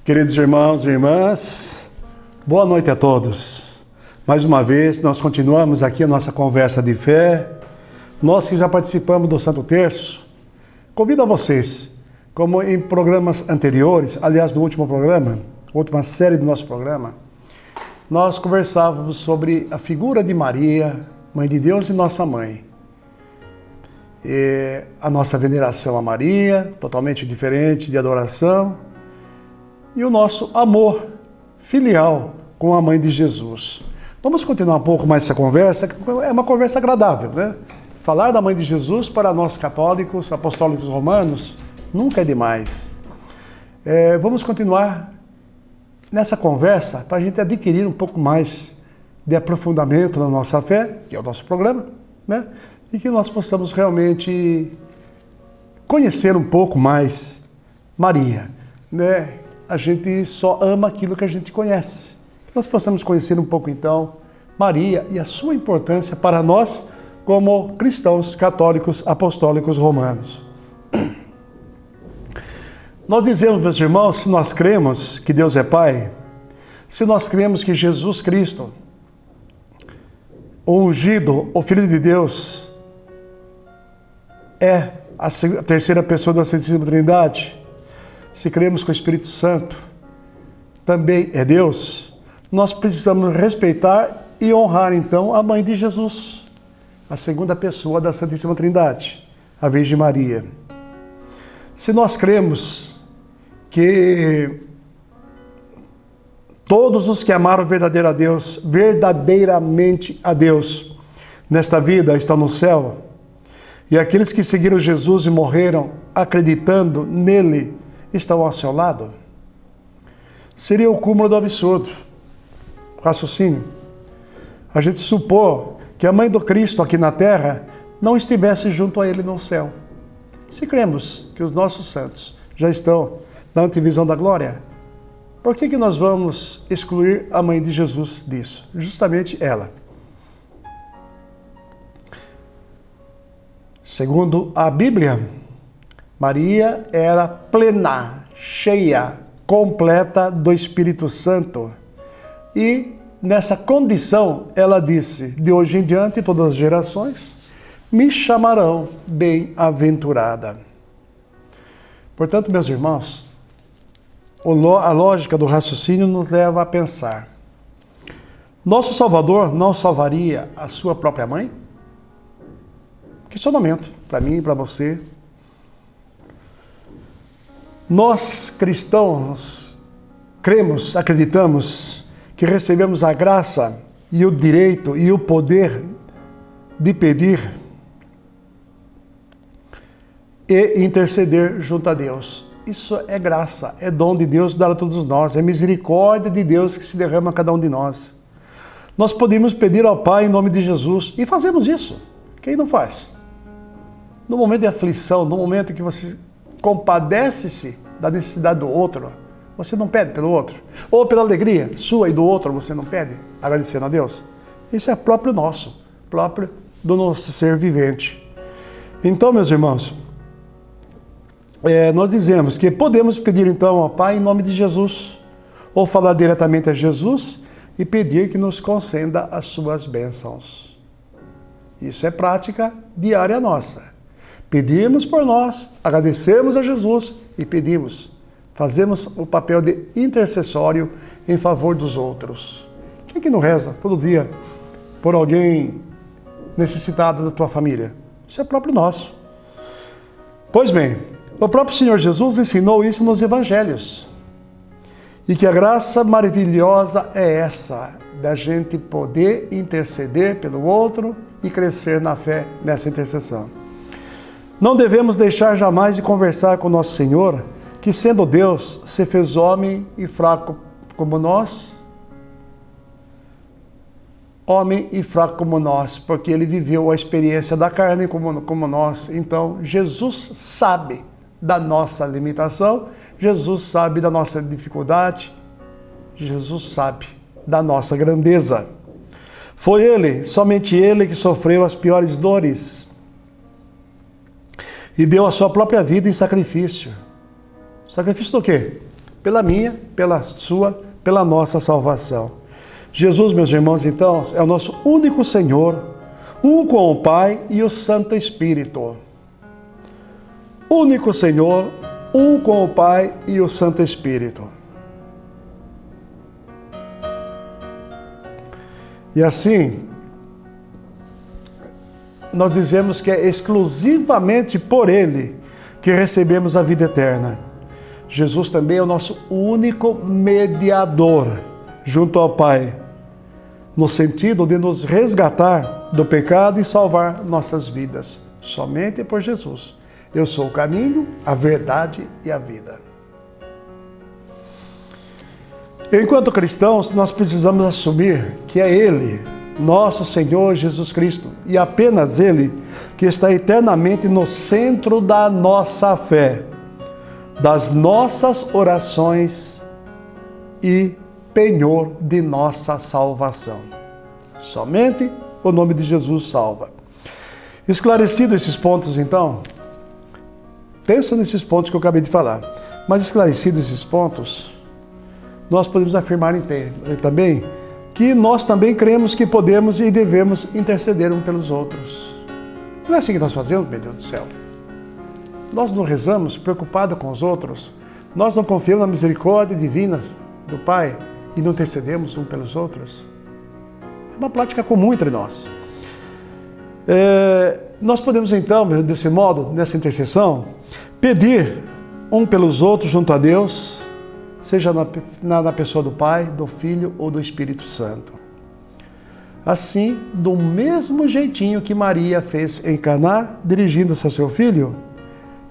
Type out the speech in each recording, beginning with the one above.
Queridos irmãos e irmãs, boa noite a todos. Mais uma vez, nós continuamos aqui a nossa conversa de fé. Nós que já participamos do Santo Terço, convido a vocês, como em programas anteriores, aliás, no último programa, última série do nosso programa, nós conversávamos sobre a figura de Maria, Mãe de Deus e nossa Mãe. E a nossa veneração a Maria, totalmente diferente de adoração, e o nosso amor filial com a Mãe de Jesus. Vamos continuar um pouco mais essa conversa, é uma conversa agradável, né? Falar da Mãe de Jesus para nós católicos, apostólicos romanos, nunca é demais. Vamos continuar nessa conversa para a gente adquirir um pouco mais de aprofundamento na nossa fé, que é o nosso programa, né? E que nós possamos realmente conhecer um pouco mais Maria, né? A gente só ama aquilo que a gente conhece. Nós possamos conhecer um pouco, então, Maria e a sua importância para nós como cristãos católicos apostólicos romanos. Nós dizemos, meus irmãos, se nós cremos que Deus é Pai, se nós cremos que Jesus Cristo, o ungido, o Filho de Deus, é a terceira pessoa da Santíssima Trindade, se cremos que o Espírito Santo também é Deus, nós precisamos respeitar e honrar, então, a Mãe de Jesus, a segunda pessoa da Santíssima Trindade, a Virgem Maria. Se nós cremos que todos os que amaram verdadeiramente a Deus, nesta vida estão no céu, e aqueles que seguiram Jesus e morreram acreditando nele, estão ao seu lado, seria o cúmulo do absurdo. Raciocínio. A gente supor que a Mãe do Cristo aqui na terra não estivesse junto a ele no céu. Se cremos que os nossos santos já estão na antevisão da glória, por que nós vamos excluir a Mãe de Jesus disso? Justamente ela. Segundo a Bíblia, Maria era plena, cheia, completa do Espírito Santo. E nessa condição, ela disse, de hoje em diante, todas as gerações me chamarão bem-aventurada. Portanto, meus irmãos, a lógica do raciocínio nos leva a pensar. Nosso Salvador não salvaria a sua própria mãe? Questionamento, para mim e para você. Nós, cristãos, cremos, acreditamos que recebemos a graça e o direito e o poder de pedir e interceder junto a Deus. Isso é graça, é dom de Deus dado a todos nós, é misericórdia de Deus que se derrama a cada um de nós. Nós podemos pedir ao Pai em nome de Jesus e fazemos isso. Quem não faz? No momento de aflição, no momento que você compadece-se da necessidade do outro, você não pede pelo outro? Ou pela alegria sua e do outro, você não pede, agradecendo a Deus? Isso é próprio nosso, próprio do nosso ser vivente. Então, meus irmãos, nós dizemos que podemos pedir então ao Pai em nome de Jesus, ou falar diretamente a Jesus e pedir que nos conceda as suas bênçãos. Isso é prática diária nossa. Pedimos por nós, agradecemos a Jesus e pedimos. Fazemos o papel de intercessório em favor dos outros. Quem que não reza todo dia por alguém necessitado da tua família? Isso é próprio nosso. Pois bem, o próprio Senhor Jesus ensinou isso nos evangelhos. E que a graça maravilhosa é essa, da gente poder interceder pelo outro e crescer na fé nessa intercessão. Não devemos deixar jamais de conversar com nosso Senhor, que sendo Deus, se fez homem e fraco como nós. Homem e fraco como nós, porque ele viveu a experiência da carne como nós. Então, Jesus sabe da nossa limitação, Jesus sabe da nossa dificuldade, Jesus sabe da nossa grandeza. Foi ele, somente ele, que sofreu as piores dores e deu a sua própria vida em sacrifício. Sacrifício do quê? pela minha, pela sua, pela nossa salvação. Jesus, meus irmãos, então, é o nosso único Senhor, um com o Pai e o Santo Espírito. Único Senhor, um com o Pai e o Santo Espírito. E assim, nós dizemos que é exclusivamente por Ele que recebemos a vida eterna. Jesus também é o nosso único mediador junto ao Pai, no sentido de nos resgatar do pecado e salvar nossas vidas. Somente por Jesus. Eu sou o caminho, a verdade e a vida. Enquanto cristãos, nós precisamos assumir que é Ele, nosso Senhor Jesus Cristo, e apenas Ele, que está eternamente no centro da nossa fé, das nossas orações e penhor de nossa salvação. Somente o nome de Jesus salva. Esclarecidos esses pontos, então, pensa nesses pontos que eu acabei de falar, mas esclarecidos esses pontos, nós podemos afirmar também que nós também cremos que podemos e devemos interceder uns pelos outros. Não é assim que nós fazemos, meu Deus do céu? Nós não rezamos preocupados com os outros, nós não confiamos na misericórdia divina do Pai e não intercedemos uns pelos outros. É uma prática comum entre nós. Nós podemos então, desse modo, nessa intercessão, pedir um pelos outros junto a Deus, seja na pessoa do Pai, do Filho ou do Espírito Santo. Assim, do mesmo jeitinho que Maria fez em Caná, dirigindo-se a seu filho,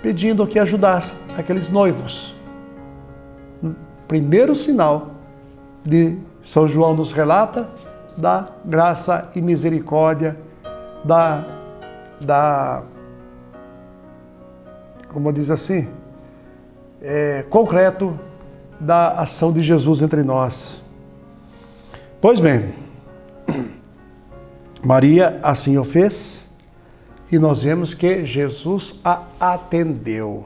pedindo que ajudasse aqueles noivos. Primeiro sinal de São João nos relata da graça e misericórdia, como diz assim, concreto da ação de Jesus entre nós. Pois bem, Maria assim o fez e nós vemos que Jesus a atendeu.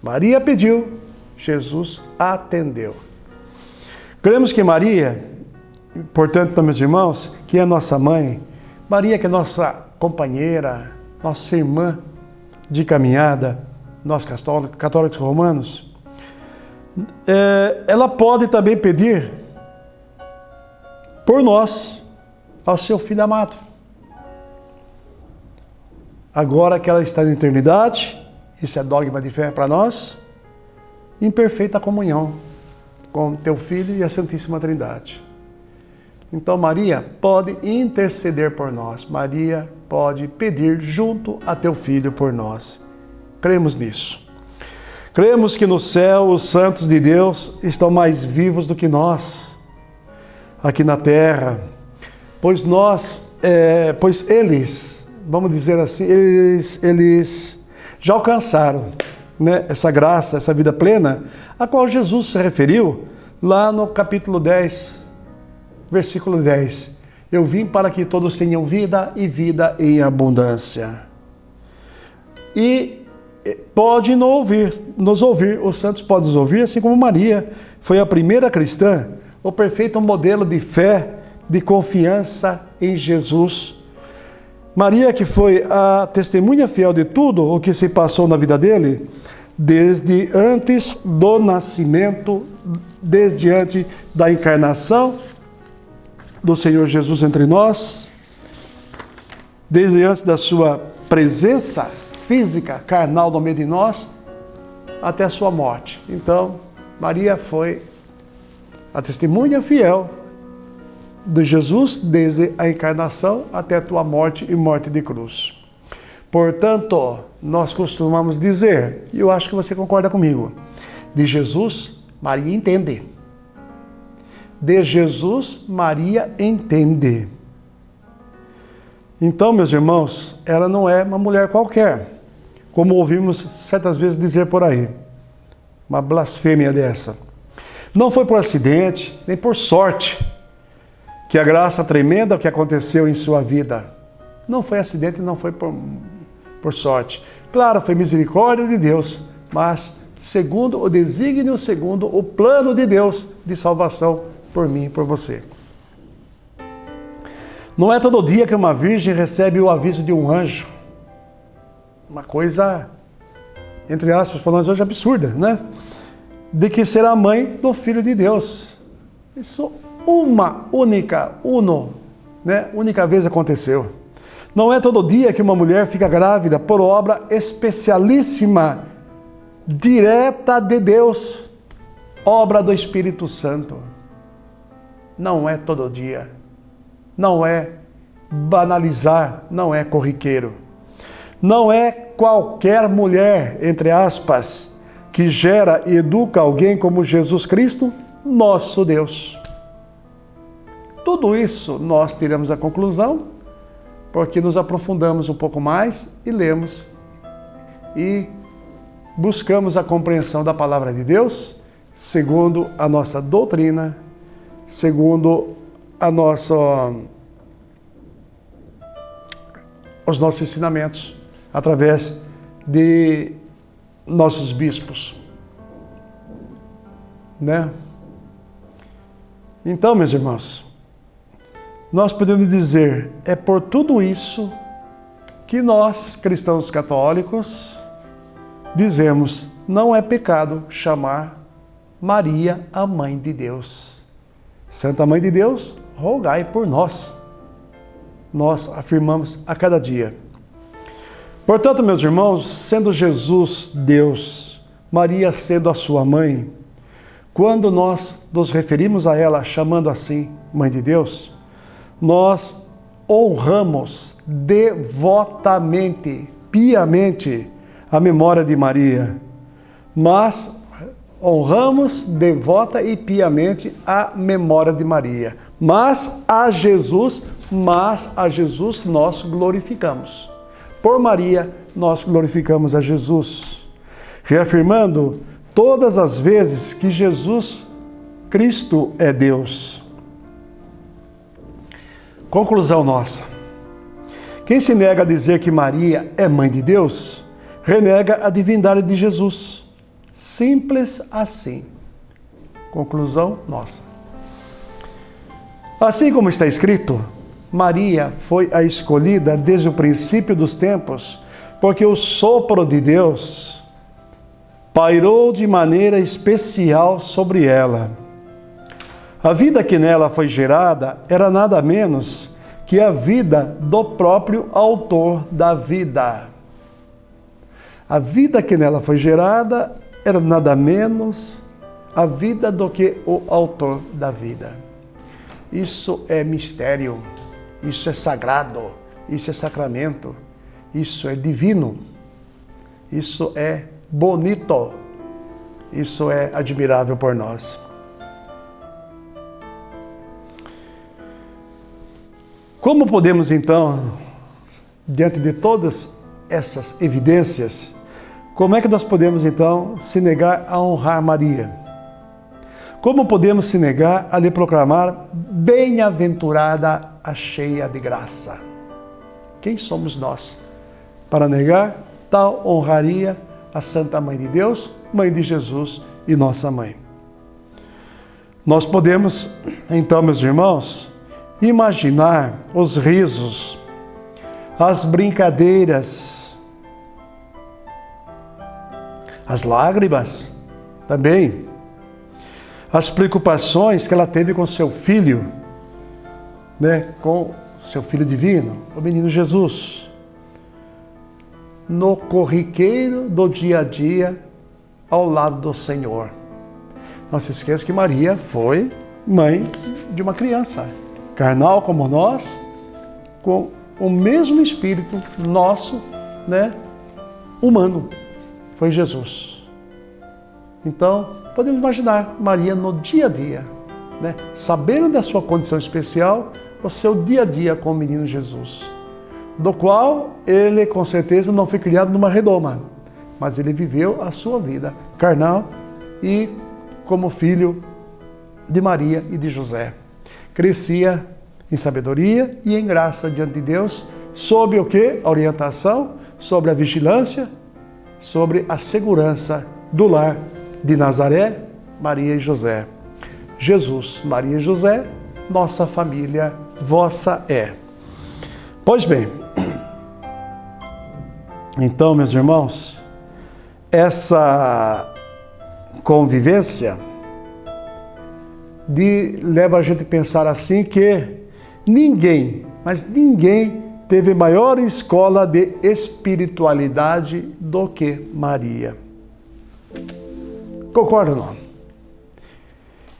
Maria pediu, Jesus atendeu. Cremos que Maria, portanto, meus irmãos, que é nossa mãe, Maria que é nossa companheira, nossa irmã de caminhada, nós católicos romanos, ela pode também pedir por nós ao seu Filho amado. Agora que ela está na eternidade, isso é dogma de fé para nós, em perfeita comunhão com teu Filho e a Santíssima Trindade. Então Maria pode interceder por nós, Maria pode pedir junto a teu Filho por nós. Cremos nisso. Cremos que no céu os santos de Deus estão mais vivos do que nós, aqui na terra, pois eles, vamos dizer assim, eles já alcançaram, né, essa graça, essa vida plena, a qual Jesus se referiu lá no capítulo 10, versículo 10. Eu vim para que todos tenham vida e vida em abundância. E pode nos ouvir, os santos podem nos ouvir, assim como Maria foi a primeira cristã, o perfeito modelo de fé, de confiança em Jesus. Maria que foi a testemunha fiel de tudo o que se passou na vida dele, desde antes do nascimento, desde antes da encarnação do Senhor Jesus entre nós, desde antes da sua presença física, carnal no meio de nós, até a sua morte. Então, Maria foi a testemunha fiel de Jesus desde a encarnação até a tua morte e morte de cruz. Portanto, nós costumamos dizer, e eu acho que você concorda comigo, de Jesus, Maria entende. De Jesus, Maria entende. Então, meus irmãos, ela não é uma mulher qualquer, como ouvimos certas vezes dizer por aí. Uma blasfêmia dessa. Não foi por acidente, nem por sorte, que a graça tremenda que aconteceu em sua vida. Não foi acidente, não foi por sorte. Claro, foi misericórdia de Deus, mas segundo o desígnio, segundo o plano de Deus de salvação por mim e por você. Não é todo dia que uma virgem recebe o aviso de um anjo. Uma coisa, entre aspas, para nós hoje absurda, né? De que será mãe do Filho de Deus. Isso uma única vez aconteceu. Não é todo dia que uma mulher fica grávida por obra especialíssima, direta de Deus, obra do Espírito Santo. Não é todo dia. Não é banalizar, não é corriqueiro. Não é qualquer mulher, entre aspas, que gera e educa alguém como Jesus Cristo, nosso Deus. Tudo isso nós tiramos a conclusão porque nos aprofundamos um pouco mais e lemos e buscamos a compreensão da palavra de Deus segundo a nossa doutrina, segundo os nossos ensinamentos, através de nossos bispos, né? Então, meus irmãos, nós podemos dizer, é por tudo isso que nós, cristãos católicos, dizemos, não é pecado chamar Maria a Mãe de Deus. Santa Mãe de Deus, rogai por nós. Nós afirmamos a cada dia. Portanto, meus irmãos, sendo Jesus Deus, Maria sendo a sua mãe, quando nós nos referimos a ela chamando assim Mãe de Deus, nós honramos devotamente, piamente a memória de Maria, mas honramos devota e piamente a memória de Maria, mas a Jesus nós glorificamos. Por Maria, nós glorificamos a Jesus, reafirmando todas as vezes que Jesus Cristo é Deus. Conclusão nossa. Quem se nega a dizer que Maria é mãe de Deus, renega a divindade de Jesus. Simples assim. Conclusão nossa. Assim como está escrito, Maria foi a escolhida desde o princípio dos tempos, porque o sopro de Deus pairou de maneira especial sobre ela. A vida que nela foi gerada era nada menos que a vida do próprio autor da vida. A vida que nela foi gerada era nada menos a vida do que o autor da vida. Isso é mistério, isso é sagrado, isso é sacramento, isso é divino, isso é bonito, isso é admirável por nós. Como podemos então, diante de todas essas evidências, como é que nós podemos então se negar a honrar Maria? Como podemos se negar a lhe proclamar bem-aventurada a cheia de graça? Quem somos nós para negar tal honraria à Santa Mãe de Deus, Mãe de Jesus e nossa Mãe? Nós podemos, então, meus irmãos, imaginar os risos, as brincadeiras, as lágrimas também, as preocupações que ela teve com seu filho, com seu filho divino, o menino Jesus, no corriqueiro do dia a dia ao lado do Senhor. Não se esqueça que Maria foi mãe de uma criança, carnal como nós, com o mesmo espírito nosso, humano, foi Jesus. Então, podemos imaginar Maria no dia a dia, sabendo da sua condição especial, o seu dia a dia com o menino Jesus, do qual ele com certeza não foi criado numa redoma, mas ele viveu a sua vida carnal e como filho de Maria e de José. Crescia em sabedoria e em graça diante de Deus, sob o quê? A orientação, sobre a vigilância, sobre a segurança do lar de Nazaré, Maria e José. Jesus, Maria e José, nossa família, vossa é. Pois bem, então, meus irmãos, essa convivência leva a gente a pensar assim que ninguém, mas ninguém teve maior escola de espiritualidade do que Maria. Concorda ou não?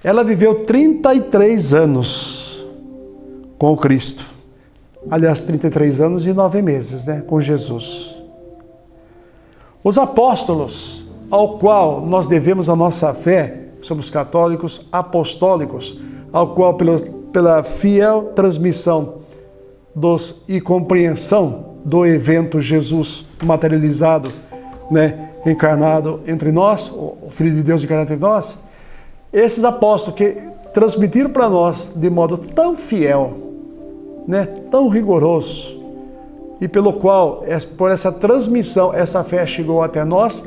Ela viveu 33 anos com Cristo. Aliás, 33 anos e 9 meses, né? Com Jesus. Os apóstolos, ao qual nós devemos a nossa fé, somos católicos apostólicos, ao qual pela fiel transmissão e compreensão do evento Jesus materializado, né, encarnado entre nós, o Filho de Deus encarnado entre nós, esses apóstolos que transmitiram para nós de modo tão fiel, né, tão rigoroso, e pelo qual, por essa transmissão, essa fé chegou até nós,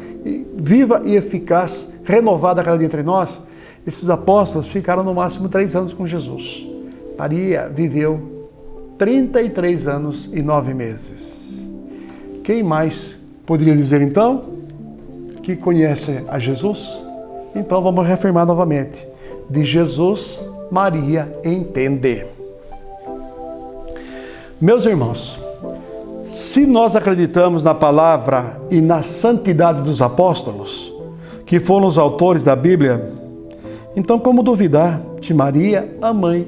viva e eficaz, renovada a cada dia entre nós, esses apóstolos ficaram no máximo 3 anos com Jesus. Maria viveu 33 anos e 9 meses. Quem mais poderia dizer então que conhece a Jesus? Então vamos reafirmar novamente. De Jesus, Maria entende. Meus irmãos, se nós acreditamos na palavra e na santidade dos apóstolos, que foram os autores da Bíblia, então como duvidar de Maria, a mãe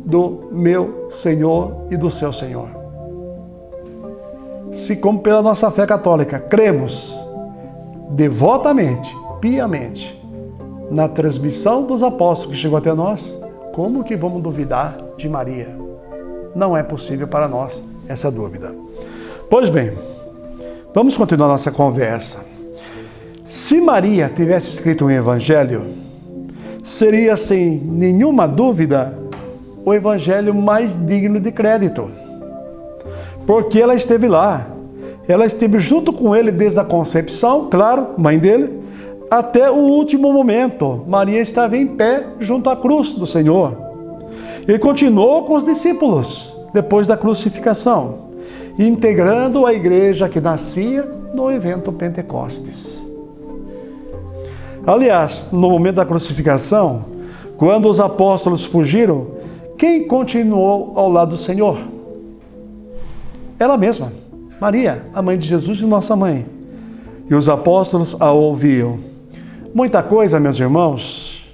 do meu Senhor e do seu Senhor? Se como pela nossa fé católica cremos devotamente, piamente, na transmissão dos apóstolos que chegou até nós, como que vamos duvidar de Maria? Não é possível para nós essa dúvida. Pois bem, vamos continuar nossa conversa. Se Maria tivesse escrito um evangelho, seria sem nenhuma dúvida o evangelho mais digno de crédito. Porque ela esteve lá, ela esteve junto com ele desde a concepção, claro, mãe dele, até o último momento. Maria estava em pé junto à cruz do Senhor. E continuou com os discípulos depois da crucificação, integrando a igreja que nascia no evento Pentecostes. Aliás, no momento da crucificação, quando os apóstolos fugiram, quem continuou ao lado do Senhor? Ela mesma, Maria, a mãe de Jesus e nossa mãe. E os apóstolos a ouviam. Muita coisa, meus irmãos,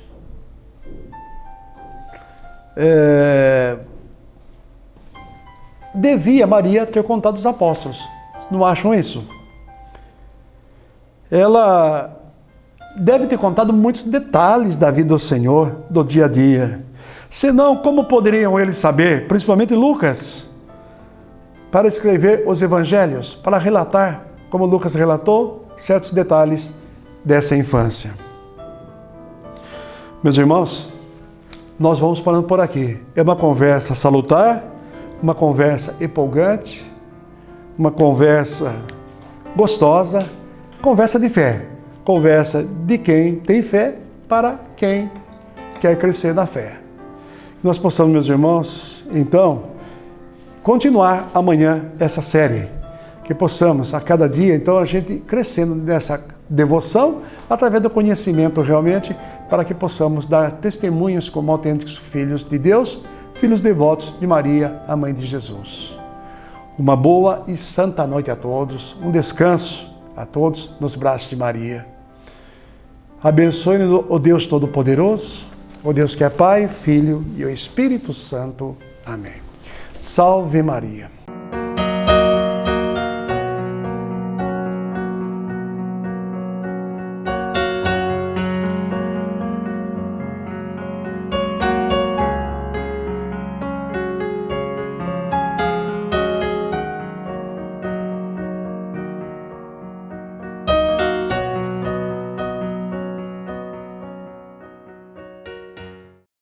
devia Maria ter contado aos apóstolos. Não acham isso? Ela deve ter contado muitos detalhes da vida do Senhor, do dia a dia. Senão, como poderiam eles saber, principalmente Lucas, para escrever os evangelhos, para relatar, como Lucas relatou, certos detalhes dessa infância. Meus irmãos, nós vamos parando por aqui. É uma conversa salutar, uma conversa empolgante, uma conversa gostosa, conversa de fé, conversa de quem tem fé para quem quer crescer na fé. Nós possamos, meus irmãos, então, continuar amanhã essa série, que possamos a cada dia, então, a gente crescendo nessa devoção, através do conhecimento realmente, para que possamos dar testemunhos como autênticos filhos de Deus, filhos devotos de Maria, a mãe de Jesus. Uma boa e santa noite a todos, um descanso a todos nos braços de Maria. Abençoe-nos o Deus Todo-Poderoso, o Deus que é Pai, Filho e o Espírito Santo. Amém. Salve Maria.